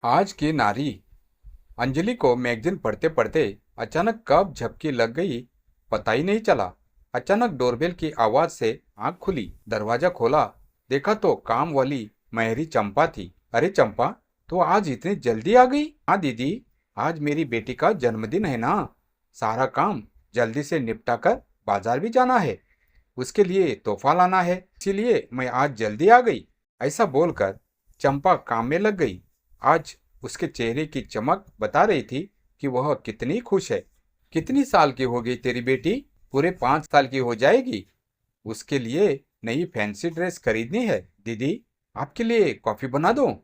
आज की नारी। अंजलि को मैगजीन पढ़ते पढ़ते अचानक कब झपकी लग गई पता ही नहीं चला। अचानक डोरबेल की आवाज से आंख खुली, दरवाजा खोला, देखा तो काम वाली मेहरी चंपा थी। अरे चंपा, तो आज इतनी जल्दी आ गई? हाँ दीदी, आज मेरी बेटी का जन्मदिन है ना, सारा काम जल्दी से निपटा कर बाजार भी जाना है, उसके लिए तोहफा लाना है, इसीलिए मैं आज जल्दी आ गई। ऐसा बोलकर चंपा काम में लग गई। आज उसके चेहरे की चमक बता रही थी कि वह कितनी खुश है। कितनी साल की हो गई तेरी बेटी? पूरे 5 साल की हो जाएगी। उसके लिए नई फैंसी ड्रेस खरीदनी है। दीदी, आपके लिए कॉफी बना दूं?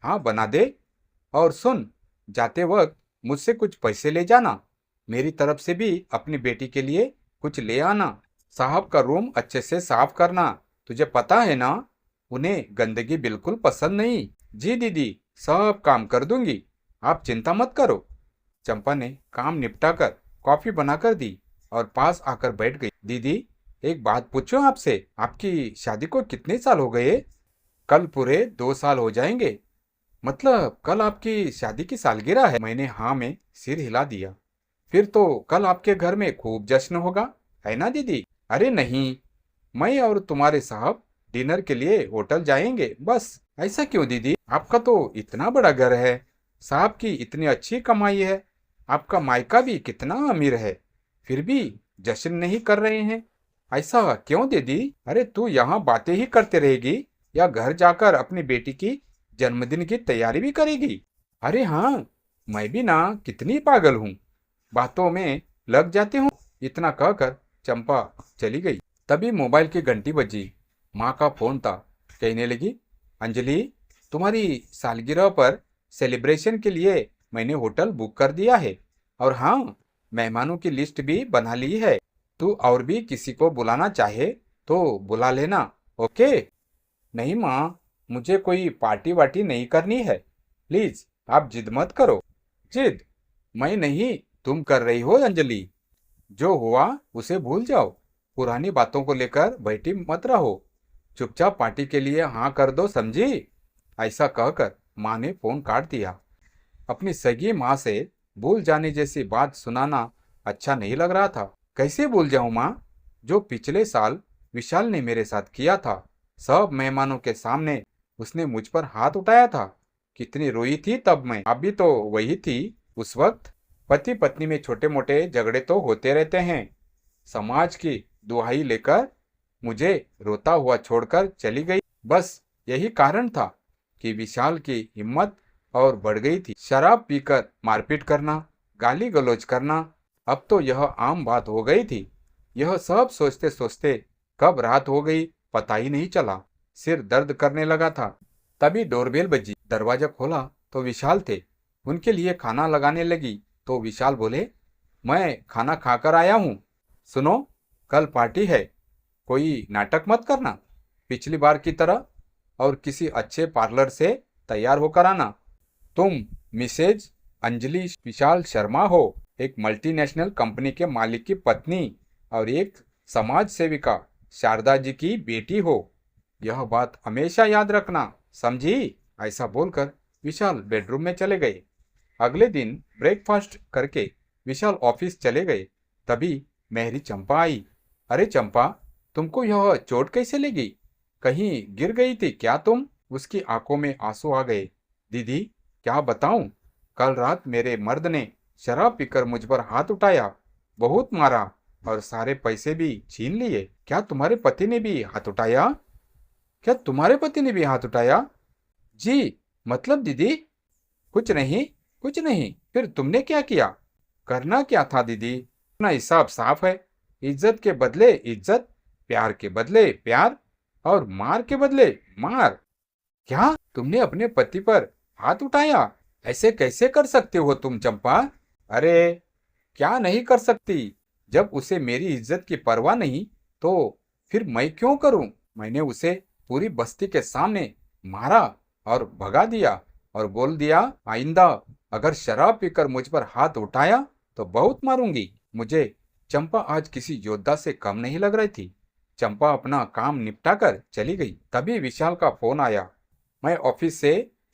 हाँ बना दे। और सुन, जाते वक्त मुझसे कुछ पैसे ले जाना। मेरी तरफ से भी अपनी बेटी के लिए कुछ ले आना। साहब का रूम अच्छे से साफ करना, तुझे पता है ना, उन्हें गंदगी बिल्कुल पसंद नहीं। जी दीदी, सब काम कर दूंगी, आप चिंता मत करो। चंपा ने काम निपटा कर कॉफी बनाकर दी और पास आकर बैठ गई। दीदी, एक बात पूछूं आपसे, आपकी शादी को कितने साल हो गए? कल पूरे 2 साल हो जाएंगे। मतलब कल आपकी शादी की सालगिरह है? मैंने हाँ में सिर हिला दिया। फिर तो कल आपके घर में खूब जश्न होगा, है ना दीदी? अरे नहीं, मैं और तुम्हारे साहब डिनर के लिए होटल जाएंगे बस। ऐसा क्यों दीदी? आपका तो इतना बड़ा घर है, साहब की इतनी अच्छी कमाई है, आपका मायका भी कितना अमीर है, फिर भी जश्न नहीं कर रहे हैं? ऐसा क्यों दीदी? अरे तू यहाँ बातें ही करते रहेगी या घर जाकर अपनी बेटी की जन्मदिन की तैयारी भी करेगी? अरे हाँ, मैं भी ना कितनी पागल हूँ, बातों में लग जाती हूँ। इतना कहकर चंपा चली गई। तभी मोबाइल की घंटी बजी। माँ का फोन था। कहने लगी, अंजलि, तुम्हारी सालगिरह पर सेलिब्रेशन के लिए मैंने होटल बुक कर दिया है, और हाँ, मेहमानों की लिस्ट भी बना ली है। तू और भी किसी को बुलाना चाहे तो बुला लेना, ओके? नहीं माँ, मुझे कोई पार्टी वार्टी नहीं करनी है, प्लीज आप जिद मत करो। जिद? मैं नहीं, तुम कर रही हो अंजलि। जो हुआ उसे भूल जाओ, पुरानी बातों को लेकर बैठी मत रहो, चुपचाप पार्टी के लिए हाँ कर दो, समझी? ऐसा कहकर माँ ने फोन काट दिया। अपनी सगी माँ से भूल जाने जैसी बात सुनाना अच्छा नहीं लग रहा था। कैसे भूल जाऊं माँ, जो पिछले साल विशाल ने मेरे साथ किया था। सब मेहमानों के सामने उसने मुझ पर हाथ उठाया था। कितनी रोई थी तब मैं। अभी तो वही थी उस वक्त। पति पत्नी में छोटे मोटे झगड़े तो होते रहते हैं। समाज की दुहाई लेकर मुझे रोता हुआ छोड़कर चली गई। बस यही कारण था कि विशाल की हिम्मत और बढ़ गई थी। शराब पीकर मारपीट करना, गाली गलौज करना, अब तो यह आम बात हो गई थी। यह सब सोचते सोचते कब रात हो गई पता ही नहीं चला। सिर दर्द करने लगा था। तभी डोरबेल बजी। दरवाजा खोला तो विशाल थे। उनके लिए खाना लगाने लगी तो विशाल बोले, मैं खाना खाकर आया हूँ। सुनो, कल पार्टी है, कोई नाटक मत करना, पिछली बार की तरह, और किसी अच्छे पार्लर से तैयार होकर आना। तुम मिसेज अंजलि विशाल शर्मा हो, एक मल्टीनेशनल कंपनी के मालिक की पत्नी और एक समाज सेविका शारदा जी की बेटी हो। यह बात हमेशा याद रखना, समझी? ऐसा बोलकर विशाल बेडरूम में चले गए। अगले दिन ब्रेकफास्ट करके विशाल ऑफिस चले गए। तभी मेहरी चंपा आई। अरे चंपा, तुमको यह चोट कैसे लगी? कहीं गिर गई थी क्या तुम? उसकी आंखों में आंसू आ गए। दीदी, क्या बताऊं, कल रात मेरे मर्द ने शराब पीकर मुझ पर हाथ उठाया, बहुत मारा और सारे पैसे भी छीन लिए। क्या तुम्हारे पति ने भी हाथ उठाया? क्या तुम्हारे पति ने भी हाथ उठाया? जी, मतलब दीदी? कुछ नहीं, कुछ नहीं, फिर तुमने क्या किया? करना क्या था दीदी, अपना हिसाब साफ है। इज्जत के बदले इज्जत, प्यार के बदले प्यार, और मार के बदले मार। क्या तुमने अपने पति पर हाथ उठाया? ऐसे कैसे कर सकते हो तुम चंपा? अरे, क्या नहीं कर सकती? जब उसे मेरी इज्जत की परवाह नहीं तो फिर मैं क्यों करूं? मैंने उसे पूरी बस्ती के सामने मारा और भगा दिया और बोल दिया, आइंदा अगर शराब पीकर मुझ पर हाथ उठाया तो बहुत मारूंगी। मुझे चंपा आज किसी योद्धा से कम नहीं लग रही थी। चंपा अपना काम निपटा कर चली गई। तभी विशाल का फोन आया। मैं ऑफिस से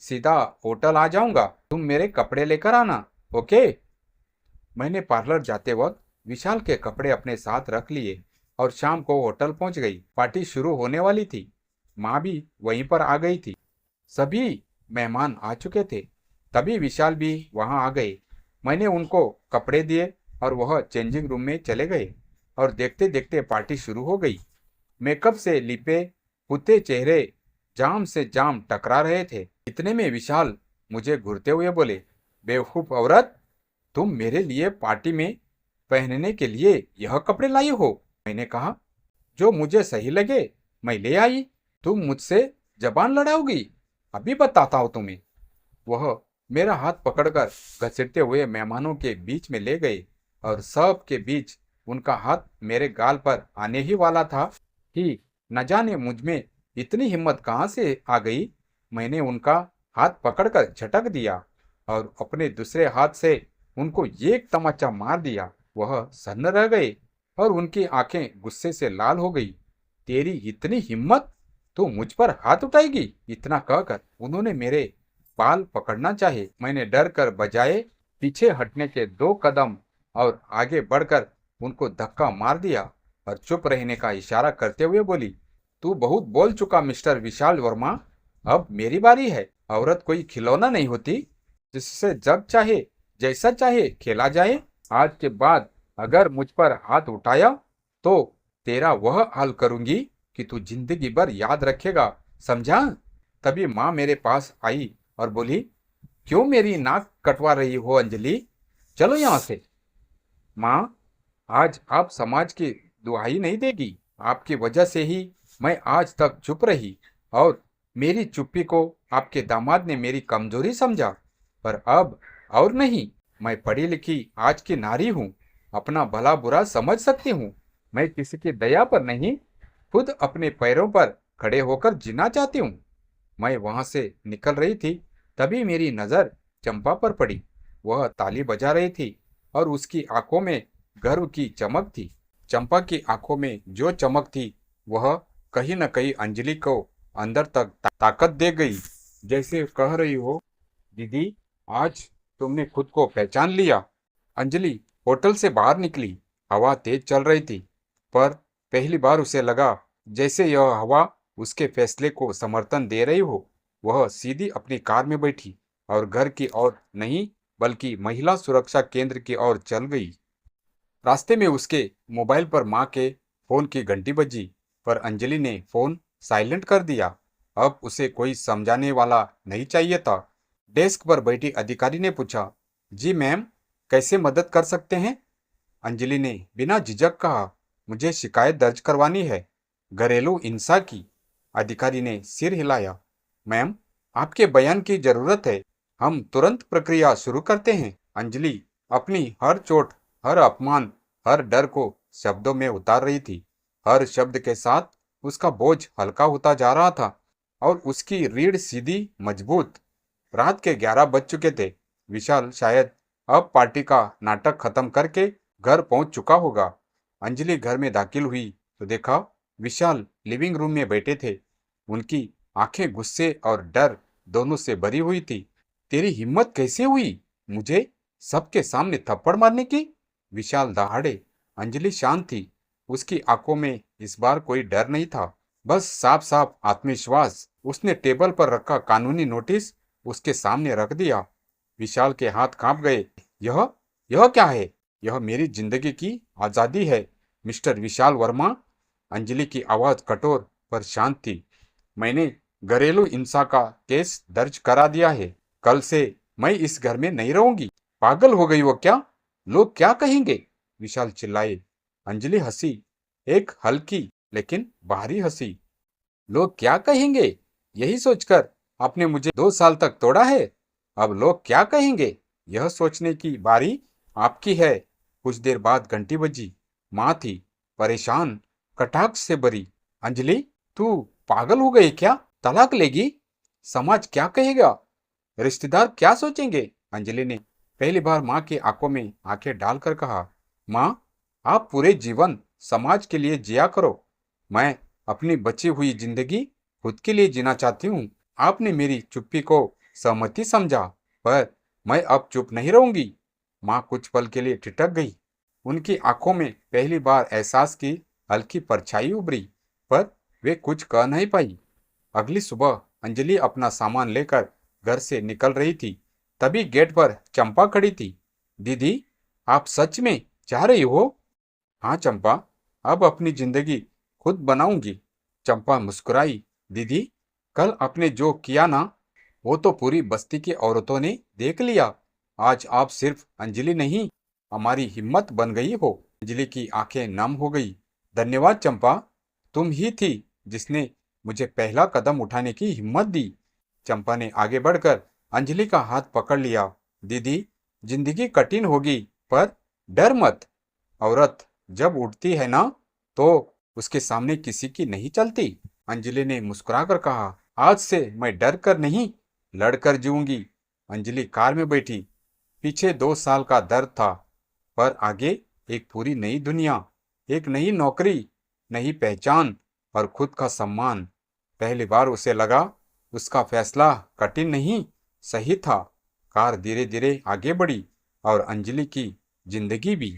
सीधा होटल आ जाऊंगा, तुम मेरे कपड़े लेकर आना, ओके। मैंने पार्लर जाते वक्त विशाल के कपड़े अपने साथ रख लिए और शाम को होटल पहुंच गई। पार्टी शुरू होने वाली थी। माँ भी वहीं पर आ गई थी। सभी मेहमान आ चुके थे। तभी विशाल भी वहां आ गए। मैंने उनको कपड़े दिए और वह चेंजिंग रूम में चले गए और देखते देखते पार्टी शुरू हो गई। मेकअप से लिपे पुते चेहरे जाम से जाम टकरा रहे थे। इतने में विशाल मुझे घूरते हुए बोले, बेवकूफ औरत, तुम मेरे लिए पार्टी में पहनने के लिए यह कपड़े लाई हो। मैंने कहा, जो मुझे सही लगे मैं ले आई। तुम मुझसे जबान लड़ाओगी? अभी बताता हूं तुम्हें। वह मेरा हाथ पकड़कर घसीटते हुए मेहमानों के बीच में ले गए और सब के बीच उनका हाथ मेरे गाल पर आने ही वाला था कि न जाने मुझ में इतनी हिम्मत कहाँ से आ गई। मैंने उनका हाथ पकड़कर झटक दिया और अपने दूसरे हाथ से उनको एक तमाचा मार दिया। वह सन्न रह गए और उनकी आंखें गुस्से से लाल हो गई। तेरी इतनी हिम्मत, तू मुझ पर हाथ उठाएगी? इतना कहकर उन्होंने मेरे बाल पकड़ना चाहे। मैंने डर कर बजाय पीछे हटने के 2 कदम और आगे बढ़कर उनको धक्का मार दिया और चुप रहने का इशारा करते हुए बोली, तू बहुत बोल चुका मिस्टर विशाल वर्मा, अब मेरी बारी है। औरत कोई खिलौना नहीं होती जिससे जब चाहे जैसा चाहे खेला जाए। आज के बाद अगर मुझ पर हाथ उठाया तो तेरा वह हाल करूंगी कि तू जिंदगी भर याद रखेगा, समझा? तभी माँ मेरे पास आई और बोली, क्यों मेरी नाक कटवा रही हो अंजलि? चलो यहाँ से। माँ, आज आप समाज की दुहाई नहीं देगी। आपकी वजह से ही मैं आज तक चुप रही और मेरी चुप्पी को आपके दामाद ने मेरी कमजोरी समझा। पर अब और नहीं, मैं पढ़ी लिखी आज की नारी हूँ, अपना भला बुरा समझ सकती हूँ। मैं किसी की दया पर नहीं, खुद अपने पैरों पर खड़े होकर जीना चाहती हूँ। मैं वहां से निकल रही थी, तभी मेरी नजर चंपा पर पड़ी। वह ताली बजा रही थी और उसकी आंखों में गर्व की चमक थी। चंपा की आंखों में जो चमक थी वह कहीं न कहीं अंजलि को अंदर तक ताकत दे गई। जैसे कह रही हो, दीदी आज तुमने खुद को पहचान लिया। अंजलि होटल से बाहर निकली। हवा तेज चल रही थी, पर पहली बार उसे लगा जैसे यह हवा उसके फैसले को समर्थन दे रही हो। वह सीधी अपनी कार में बैठी और घर की ओर नहीं बल्कि महिला सुरक्षा केंद्र की ओर चल गई। रास्ते में उसके मोबाइल पर माँ के फोन की घंटी बजी, पर अंजलि ने फोन साइलेंट कर दिया। अब उसे कोई समझाने वाला नहीं चाहिए था। डेस्क पर बैठी अधिकारी ने पूछा, जी मैम, कैसे मदद कर सकते हैं? अंजलि ने बिना झिझक कहा, मुझे शिकायत दर्ज करवानी है, घरेलू हिंसा की। अधिकारी ने सिर हिलाया। मैम, आपके बयान की जरूरत है, हम तुरंत प्रक्रिया शुरू करते हैं। अंजलि अपनी हर चोट, हर अपमान, हर डर को शब्दों में उतार रही थी। हर शब्द के साथ उसका बोझ हल्का होता जा रहा था और उसकी रीढ़ सीधी मजबूत। रात के 11 बज चुके थे। विशाल शायद अब पार्टी का नाटक खत्म करके घर पहुंच चुका होगा। अंजलि घर में दाखिल हुई तो देखा विशाल लिविंग रूम में बैठे थे। उनकी आंखें गुस्से और डर दोनों से भरी हुई थी। तेरी हिम्मत कैसे हुई मुझे सबके सामने थप्पड़ मारने की? विशाल दहाड़े। अंजलि शांत थी। उसकी आंखों में इस बार कोई डर नहीं था, बस साफ साफ आत्मविश्वास। उसने टेबल पर रखा कानूनी नोटिस उसके सामने रख दिया। विशाल के हाथ कांप गए। यह क्या है? यह मेरी जिंदगी की आजादी है मिस्टर विशाल वर्मा। अंजलि की आवाज कठोर पर शांत थी। मैंने घरेलू हिंसा का केस दर्ज करा दिया है। कल से मैं इस घर में नहीं रहूंगी। पागल हो गई हो क्या? लोग क्या कहेंगे? विशाल चिल्लाए। अंजलि हंसी, एक हल्की लेकिन भारी हंसी। लोग क्या कहेंगे, यही सोचकर आपने मुझे 2 साल तक तोड़ा है। अब लोग क्या कहेंगे यह सोचने की बारी आपकी है। कुछ देर बाद घंटी बजी। माँ थी, परेशान, कटाक्ष से भरी। अंजलि, तू पागल हो गई क्या? तलाक लेगी? समाज क्या कहेगा? रिश्तेदार क्या सोचेंगे? अंजलि ने पहली बार माँ की आंखों में आंखें डालकर कहा, माँ, आप पूरे जीवन समाज के लिए जिया करो। मैं अपनी बची हुई जिंदगी खुद के लिए जीना चाहती हूँ। आपने मेरी चुप्पी को सहमति समझा, पर मैं अब चुप नहीं रहूंगी। माँ कुछ पल के लिए ठिठक गई। उनकी आंखों में पहली बार एहसास की हल्की परछाई उभरी, पर वे कुछ कह नहीं पाई। अगली सुबह अंजलि अपना सामान लेकर घर से निकल रही थी, तभी गेट पर चंपा खड़ी थी। दीदी, आप सच में जा रही हो? हाँ चंपा, अब अपनी जिंदगी खुद बनाऊंगी। चंपा मुस्कुराई। दीदी, कल आपने जो किया ना, वो तो पूरी बस्ती की औरतों ने देख लिया। आज आप सिर्फ अंजलि नहीं, हमारी हिम्मत बन गई हो। अंजलि की आंखें नम हो गई। धन्यवाद चंपा, तुम ही थी जिसने मुझे पहला कदम उठाने की हिम्मत दी। चंपा ने आगे बढ़कर अंजलि का हाथ पकड़ लिया। दीदी, जिंदगी कठिन होगी, पर डर मत। औरत जब उठती है ना, तो उसके सामने किसी की नहीं चलती। अंजलि ने मुस्कुराकर कहा, आज से मैं डर कर नहीं, लड़कर जीऊंगी। अंजलि कार में बैठी। पीछे 2 साल का दर्द था, पर आगे एक पूरी नई दुनिया, एक नई नौकरी, नई पहचान और खुद का सम्मान। पहली बार उसे लगा उसका फैसला कठिन नहीं, सही था। कार धीरे धीरे आगे बढ़ी और अंजलि की जिंदगी भी।